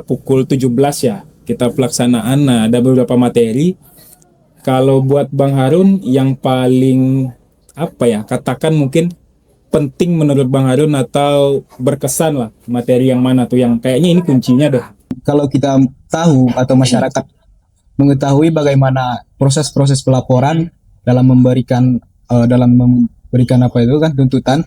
pukul 17 ya kita pelaksanaan. Nah, ada beberapa materi. Kalau buat Bang Harun yang paling katakan mungkin penting menurut Bang Harun atau berkesan lah, materi yang mana tuh yang kayaknya ini kuncinya deh. Kalau kita tahu atau masyarakat mengetahui bagaimana proses-proses pelaporan dalam memberikan apa itu kan tuntutan.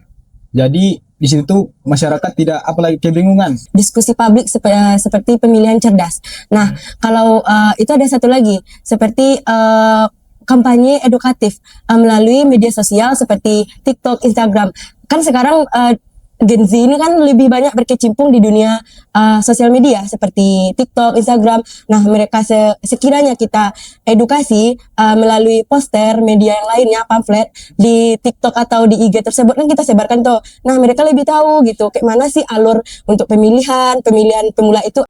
Jadi di situ masyarakat tidak apalagi kebingungan. Diskusi publik seperti pemilihan cerdas. Nah, kalau itu ada satu lagi seperti kampanye edukatif melalui media sosial seperti TikTok, Instagram. Kan sekarang Gen Z ini kan lebih banyak berkecimpung di dunia sosial media seperti TikTok, Instagram. Nah, mereka sekiranya kita edukasi melalui poster, media yang lainnya, pamflet di TikTok atau di IG tersebut kan kita sebarkan tuh. Nah, mereka lebih tahu gitu kayak mana sih alur untuk pemilihan pemula itu.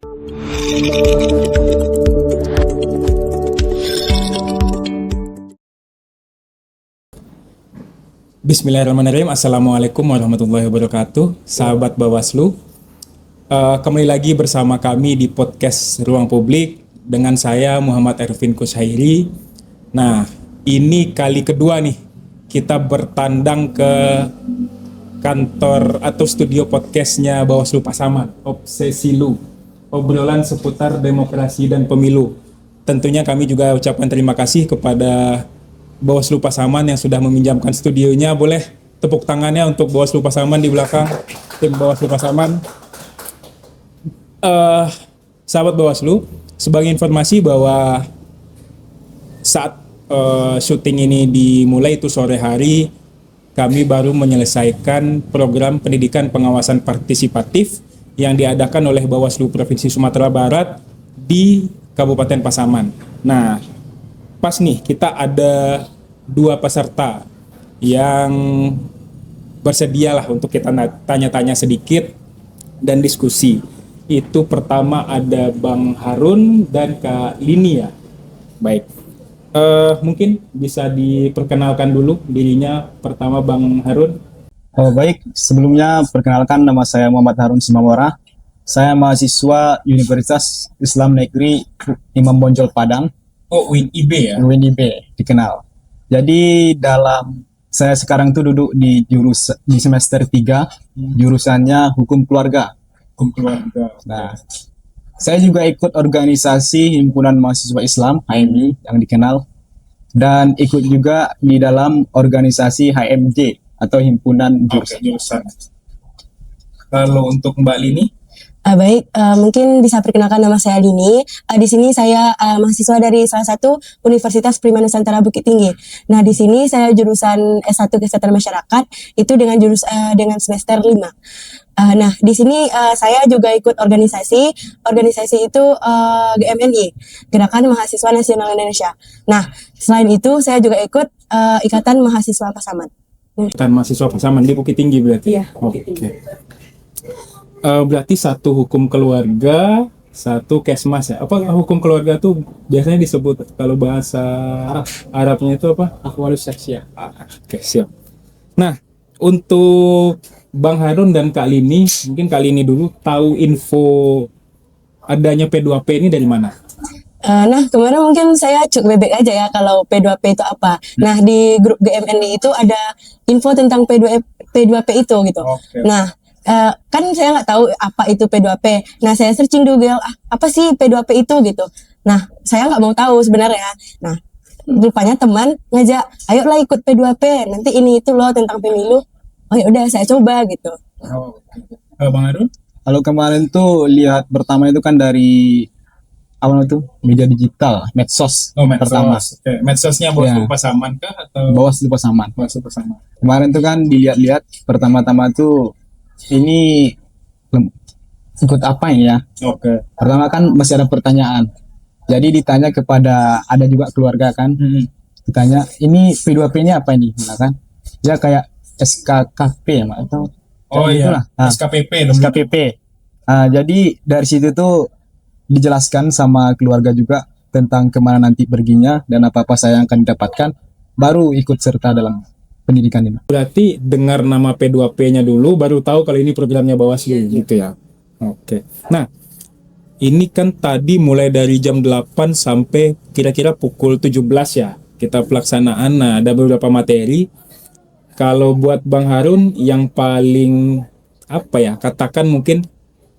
Bismillahirrahmanirrahim. Assalamualaikum warahmatullahi wabarakatuh. Sahabat Bawaslu, kembali lagi bersama kami di podcast Ruang Publik dengan saya Muhammad Ervin Kushairi. Nah, ini kali kedua nih kita bertandang ke kantor atau studio podcastnya Bawaslu Pasaman, Obsesilu, obrolan seputar demokrasi dan pemilu. Tentunya kami juga ucapkan terima kasih kepada Bawaslu Pasaman yang sudah meminjamkan studionya. Boleh tepuk tangannya untuk Bawaslu Pasaman di belakang, tim Bawaslu Pasaman. Sahabat Bawaslu, sebagai informasi bahwa saat syuting ini dimulai itu sore hari, kami baru menyelesaikan program pendidikan pengawasan partisipatif yang diadakan oleh Bawaslu Provinsi Sumatera Barat di Kabupaten Pasaman. Nah, pas nih kita ada 2 peserta yang bersedialah untuk kita tanya-tanya sedikit dan diskusi. Itu pertama ada Bang Harun dan Kak Lini ya. Baik, mungkin bisa diperkenalkan dulu dirinya. Pertama Bang Harun. Oh baik, sebelumnya perkenalkan, nama saya Muhammad Harun Simamora. Saya mahasiswa Universitas Islam Negeri Imam Bonjol Padang. Oh, UINIB ya? UINIB dikenal. Jadi saya sekarang tuh duduk di semester 3, jurusannya Hukum Keluarga. Hukum Keluarga. Nah, saya juga ikut organisasi Himpunan Mahasiswa Islam HMI yang dikenal, dan ikut juga di dalam organisasi HMJ atau Himpunan Jurusan. Kalau untuk Mbak Lini? Baik, mungkin bisa perkenalkan, nama saya Lini. Di sini saya mahasiswa dari salah satu Universitas Prima Nusantara Bukit Tinggi. Nah, di sini saya jurusan S1 Kesehatan Masyarakat, itu dengan semester 5. Nah, di sini saya juga ikut organisasi itu GMNI, Gerakan Mahasiswa Nasional Indonesia. Nah, selain itu saya juga ikut Ikatan Mahasiswa Pasaman. Ikatan Mahasiswa Pasaman di Bukit Tinggi berarti? Iya, Bukit Tinggi. Berarti satu hukum keluarga, satu kesmas ya. Apa hukum keluarga tuh biasanya disebut kalau bahasa Arabnya itu apa? Ahwalus syakhsiyah. Oke, siap. Nah, untuk Bang Harun dan Kak Lini, mungkin Kak Lini dulu tahu info adanya P2P ini dari mana? Nah, kemarin mungkin saya cuk bebek aja ya kalau P2P itu apa. Nah, di grup GMNI itu ada info tentang P2P itu gitu. Okay. Nah, kan saya nggak tahu apa itu P2P. Nah, saya searching di Google, apa sih P2P itu gitu. Nah, saya nggak mau tahu sebenarnya. Nah, rupanya teman ngajak, ayolah ikut P2P, nanti ini itu loh tentang pemilu. Oh ya udah, saya coba gitu. Bang Harun? Kalau kemarin tuh lihat pertama itu kan dari media digital, medsos. Pertama. Okay. Medsosnya Bawaslu Pasaman kah atau Bawaslu Pasaman? Bawaslu Pasaman. Kemarin tuh kan dilihat-lihat pertama-tama tuh ini ikut apa ya? Oke. Pertama kan masih ada pertanyaan. Jadi ditanya kepada, ada juga keluarga kan. Ditanya, ini P2P-nya apa ini? Nah, kan? Ya kayak SKKP ya, atau iya. SKPP. SKPP. Jadi dari situ tuh dijelaskan sama keluarga juga tentang kemana nanti perginya dan apa-apa saya yang akan didapatkan, baru ikut serta dalam pendidikan ini. Berarti dengar nama P2P-nya dulu baru tahu kalau ini programnya Bawaslu gitu ya. Oke. Nah, ini kan tadi mulai dari jam 8 sampai kira-kira pukul 17 ya kita pelaksanaan. Nah, ada beberapa materi. Kalau buat Bang Harun yang paling apa ya, katakan mungkin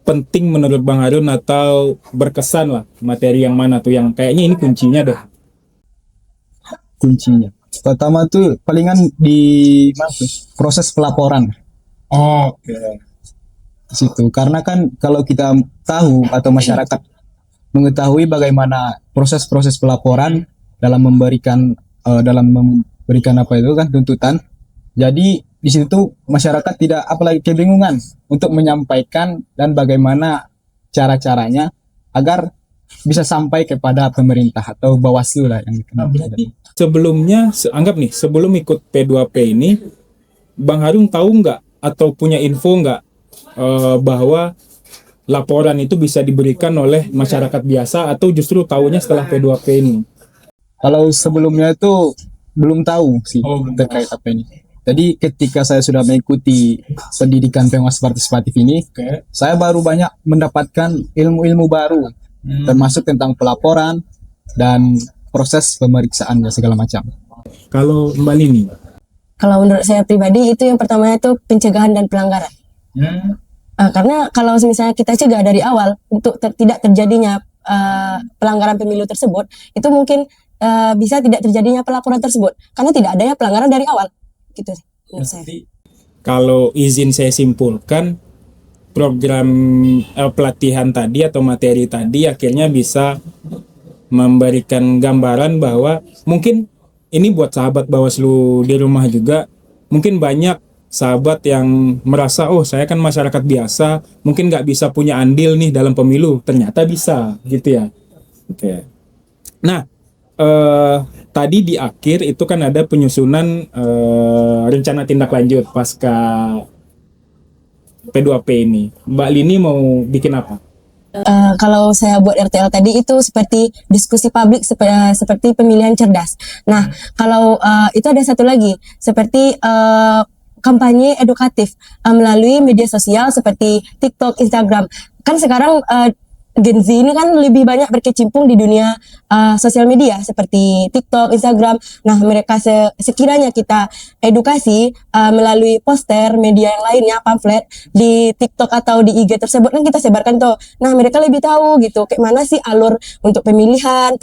penting menurut Bang Harun atau berkesan lah, materi yang mana tuh yang kayaknya ini kuncinya deh. Kuncinya pertama tuh palingan di mana tuh? Proses pelaporan Oke. di situ, karena kan kalau kita tahu atau masyarakat mengetahui bagaimana proses-proses pelaporan dalam memberikan apa itu kan tuntutan. Jadi di situ masyarakat tidak apalagi kebingungan untuk menyampaikan dan bagaimana cara-caranya agar bisa sampai kepada pemerintah atau Bawaslu lah yang dikenal. Sebelumnya, anggap nih, sebelum ikut P2P ini, Bang Harun tahu nggak atau punya info nggak bahwa laporan itu bisa diberikan oleh masyarakat biasa atau justru tahunya setelah P2P ini? Kalau sebelumnya itu belum tahu sih terkait apa ini. Jadi ketika saya sudah mengikuti pendidikan pengawas partisipatif ini, saya baru banyak mendapatkan ilmu-ilmu baru, termasuk tentang pelaporan dan proses pemeriksaan dan segala macam. Kalau Mbak Lini? Kalau menurut saya pribadi itu yang pertama itu pencegahan dan pelanggaran. Karena kalau misalnya kita cegah dari awal untuk tidak terjadinya pelanggaran pemilu tersebut, itu mungkin bisa tidak terjadinya pelaporan tersebut karena tidak adanya pelanggaran dari awal. Gitu menurut saya. Kalau izin saya simpulkan, program pelatihan tadi atau materi tadi akhirnya bisa memberikan gambaran bahwa mungkin ini buat sahabat Bawaslu di rumah juga, mungkin banyak sahabat yang merasa, oh saya kan masyarakat biasa, mungkin nggak bisa punya andil nih dalam pemilu, ternyata bisa gitu ya. Oke. Nah, tadi di akhir itu kan ada penyusunan rencana tindak lanjut pasca P2P ini. Mbak Lini mau bikin apa? Kalau saya buat RTL tadi itu seperti diskusi publik seperti pemilihan cerdas. Nah, kalau itu ada satu lagi seperti kampanye edukatif melalui media sosial seperti TikTok, Instagram. Kan sekarang Gen Z ini kan lebih banyak berkecimpung di dunia sosial media seperti TikTok, Instagram. Nah, mereka sekiranya kita edukasi melalui poster, media yang lainnya, pamflet di TikTok atau di IG tersebut kan kita sebarkan tuh. Nah, mereka lebih tahu gitu, kayak mana sih alur untuk pemilihan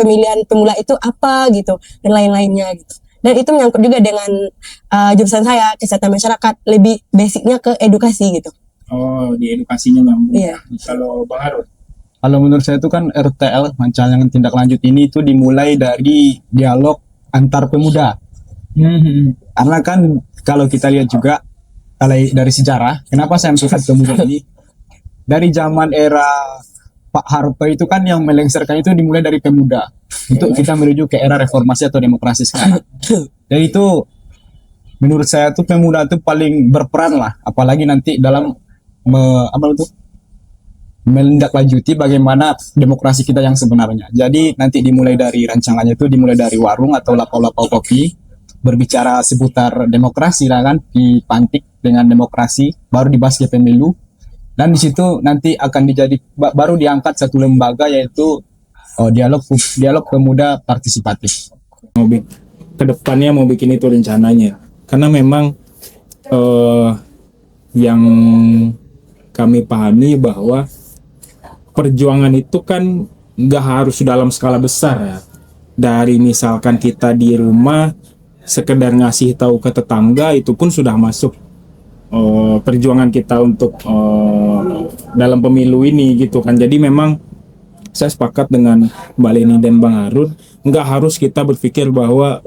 pemula itu apa gitu dan lain-lainnya gitu. Dan itu menyangkut juga dengan jurusan saya kesehatan masyarakat, lebih basicnya ke edukasi gitu. Oh, di edukasinya nyambung. Iya. Kalau Bang Harun? Kalau menurut saya itu kan RTL, rancangan tindak lanjut ini itu dimulai dari dialog antar pemuda. Karena kan kalau kita lihat juga dari sejarah, kenapa saya masukkan pemuda ini? Dari zaman era Pak Harto itu kan yang melengsarkan itu dimulai dari pemuda untuk kita menuju ke era reformasi atau demokrasi sekarang. Jadi itu menurut saya tuh pemuda itu paling berperan lah, apalagi nanti dalam menindaklanjuti bagaimana demokrasi kita yang sebenarnya. Jadi nanti dimulai dari rancangannya itu dimulai dari warung atau lapau-lapau kopi, berbicara seputar demokrasi lah kan, dipantik dengan demokrasi, baru dibahas ke pemilu, dan di situ nanti akan baru diangkat satu lembaga yaitu dialog pemuda partisipatif. Kedepannya mau bikin itu rencananya, karena memang yang kami pahami bahwa perjuangan itu kan nggak harus dalam skala besar ya. Dari misalkan kita di rumah sekedar ngasih tahu ke tetangga itu pun sudah masuk perjuangan kita untuk dalam pemilu ini gitu kan. Jadi memang saya sepakat dengan Mbak Leni dan Bang Harun, nggak harus kita berpikir bahwa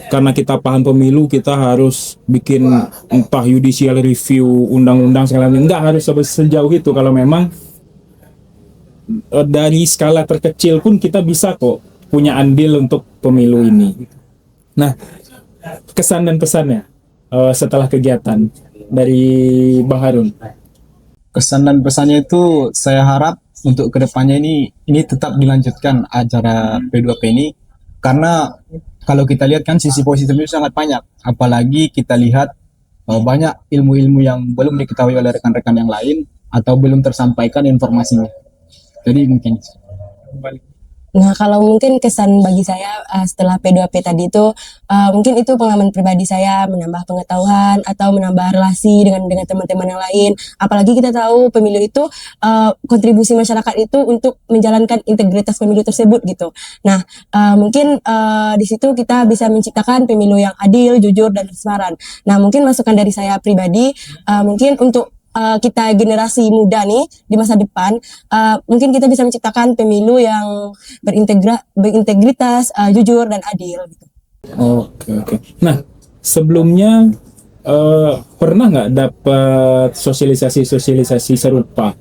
karena kita paham pemilu kita harus bikin entah judicial review undang-undang segala macam. Nggak harus sejauh itu. Kalau memang dari skala terkecil pun kita bisa kok punya andil untuk pemilu ini. Nah, kesan dan pesannya setelah kegiatan dari Bang Harun. Kesan dan pesannya itu saya harap untuk kedepannya ini tetap dilanjutkan acara P2P ini, karena kalau kita lihat kan sisi positifnya sangat banyak, apalagi kita lihat banyak ilmu-ilmu yang belum diketahui oleh rekan-rekan yang lain atau belum tersampaikan informasinya. Jadi mungkin Nah, kalau mungkin kesan bagi saya setelah P2P tadi itu mungkin itu pengalaman pribadi saya menambah pengetahuan atau menambah relasi dengan teman-teman yang lain. Apalagi kita tahu pemilu itu kontribusi masyarakat itu untuk menjalankan integritas pemilu tersebut gitu. Nah, mungkin di situ kita bisa menciptakan pemilu yang adil, jujur dan transparan. Nah, mungkin masukan dari saya pribadi mungkin untuk kita generasi muda nih di masa depan mungkin kita bisa menciptakan pemilu yang berintegritas, jujur dan adil gitu. Oke. Nah, sebelumnya pernah nggak dapat sosialisasi serupa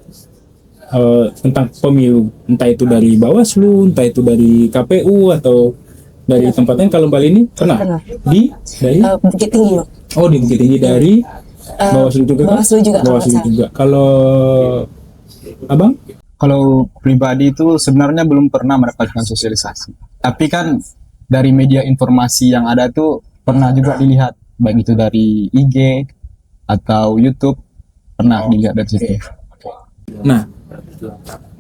tentang pemilu, entah itu dari Bawaslu, entah itu dari KPU atau dari tempatnya? Kalau Mbak ini pernah? Pernah. Dari Bukit Tinggi. Yuk. Oh, di Bukit Tinggi dari Bawaslu juga kan? Bawaslu juga, kalau Bawaslu nggak salah. juga. Kalau Abang? kalau pribadi itu sebenarnya belum pernah mendapatkan sosialisasi. Tapi kan dari media informasi yang ada tuh pernah juga dilihat, baik itu dari IG atau YouTube, pernah dilihat dari situ. Nah,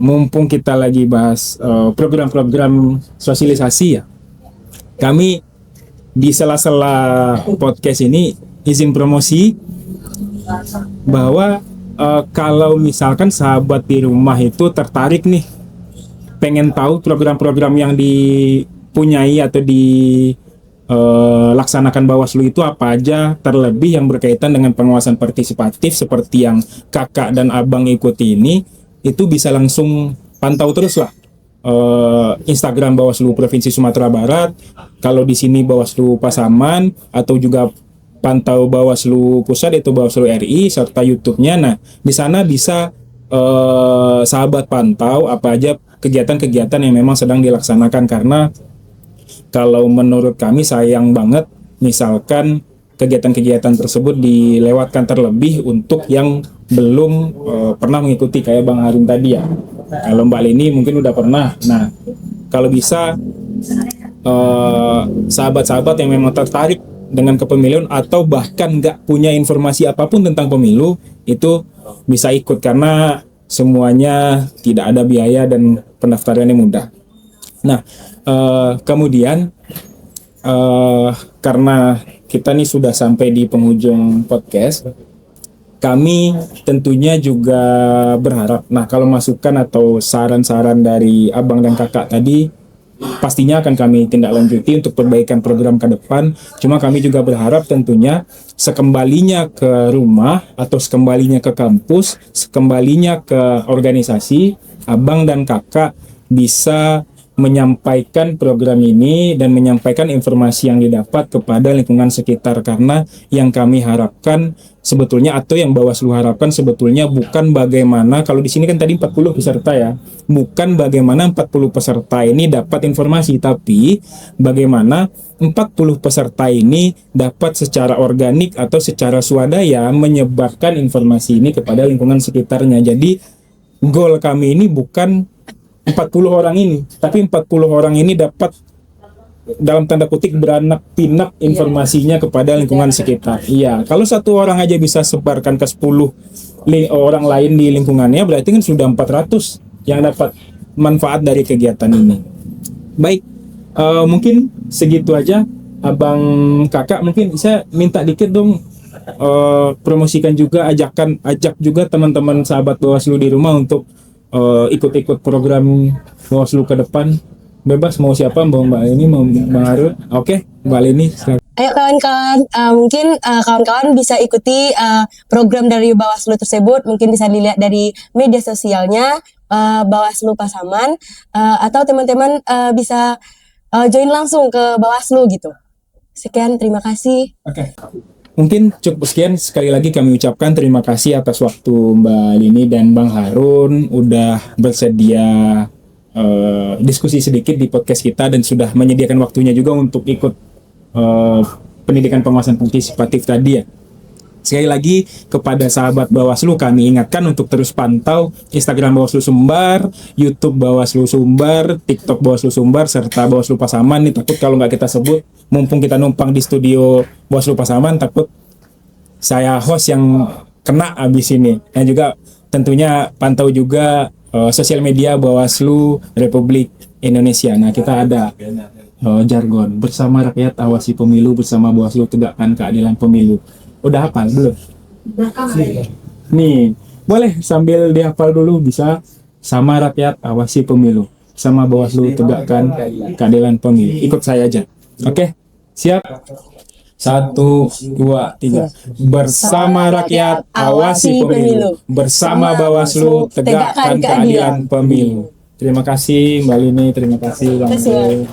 mumpung kita lagi bahas program-program sosialisasi ya, kami di sela-sela podcast ini izin promosi bahwa kalau misalkan sahabat di rumah itu tertarik nih, pengen tahu program-program yang dipunyai atau dilaksanakan Bawaslu itu apa aja, terlebih yang berkaitan dengan pengawasan partisipatif seperti yang kakak dan abang ikuti ini, itu bisa langsung pantau terus lah Instagram Bawaslu Provinsi Sumatera Barat. Kalau di sini Bawaslu Pasaman, atau juga pantau Bawaslu Pusat itu Bawaslu RI, serta YouTube-nya. Nah, di sana bisa sahabat pantau apa aja kegiatan-kegiatan yang memang sedang dilaksanakan, karena kalau menurut kami sayang banget misalkan kegiatan-kegiatan tersebut dilewatkan terlebih untuk yang belum pernah mengikuti, kayak Bang Harun tadi ya. Kalau Mbak Leni mungkin udah pernah. Nah, kalau bisa sahabat-sahabat yang memang tertarik dengan kepemiluan atau bahkan nggak punya informasi apapun tentang pemilu, itu bisa ikut karena semuanya tidak ada biaya dan pendaftarannya mudah. Nah, kemudian karena kita nih sudah sampai di penghujung podcast, kami tentunya juga berharap, nah kalau masukan atau saran-saran dari abang dan kakak tadi pastinya akan kami tindak lanjuti untuk perbaikan program ke depan. Cuma kami juga berharap tentunya sekembalinya ke rumah atau sekembalinya ke kampus, sekembalinya ke organisasi, abang dan kakak bisa menyampaikan program ini dan menyampaikan informasi yang didapat kepada lingkungan sekitar, karena yang kami harapkan sebetulnya, atau yang Bawaslu harapkan sebetulnya, bukan bagaimana, kalau di sini kan tadi 40 peserta ya, bukan bagaimana 40 peserta ini dapat informasi, tapi bagaimana 40 peserta ini dapat secara organik atau secara swadaya menyebarkan informasi ini kepada lingkungan sekitarnya. Jadi goal kami ini bukan 40 orang ini, tapi 40 orang ini dapat dalam tanda kutip beranak pinak informasinya kepada lingkungan sekitar. Iya, kalau satu orang aja bisa sebarkan ke 10 orang lain di lingkungannya, berarti kan sudah 400 yang dapat manfaat dari kegiatan ini. Baik, mungkin segitu aja. Abang kakak mungkin bisa minta dikit dong, promosikan juga, ajak juga teman-teman sahabat Bawaslu di rumah untuk ikut-ikut program Bawaslu ke depan. Bebas mau siapa, mau Mbak ini, mau Bang Harun. Oke, Mbak Leni. Ayo kawan-kawan, mungkin kawan-kawan bisa ikuti program dari Bawaslu tersebut. Mungkin bisa dilihat dari media sosialnya Bawaslu Pasaman, atau teman-teman bisa join langsung ke Bawaslu gitu. Sekian, terima kasih. Oke. Mungkin cukup sekian. Sekali lagi kami ucapkan terima kasih atas waktu Mbak Lini dan Bang Harun udah bersedia diskusi sedikit di podcast kita dan sudah menyediakan waktunya juga untuk ikut pendidikan pengawasan partisipatif tadi ya. Sekali lagi kepada sahabat Bawaslu kami ingatkan untuk terus pantau Instagram Bawaslu Sumbar, YouTube Bawaslu Sumbar, TikTok Bawaslu Sumbar, serta Bawaslu Pasaman. Nih takut kalau nggak kita sebut, mumpung kita numpang di studio Bawaslu Pasaman, takut saya host yang kena abis ini. Dan juga tentunya pantau juga sosial media Bawaslu Republik Indonesia. Nah, kita ada jargon bersama rakyat awasi pemilu, bersama Bawaslu tegakkan keadilan pemilu. Udah hafal belum? Nih, boleh sambil dihafal dulu, bisa. Sama rakyat awasi pemilu, sama Bawaslu tegakkan keadilan pemilu. Ikut saya aja. Oke, siap? 1, 2, 3. Bersama rakyat awasi pemilu, bersama Bawaslu tegakkan keadilan pemilu. Terima kasih Mbak Lini, terima kasih Bang Terima kasih, Andre.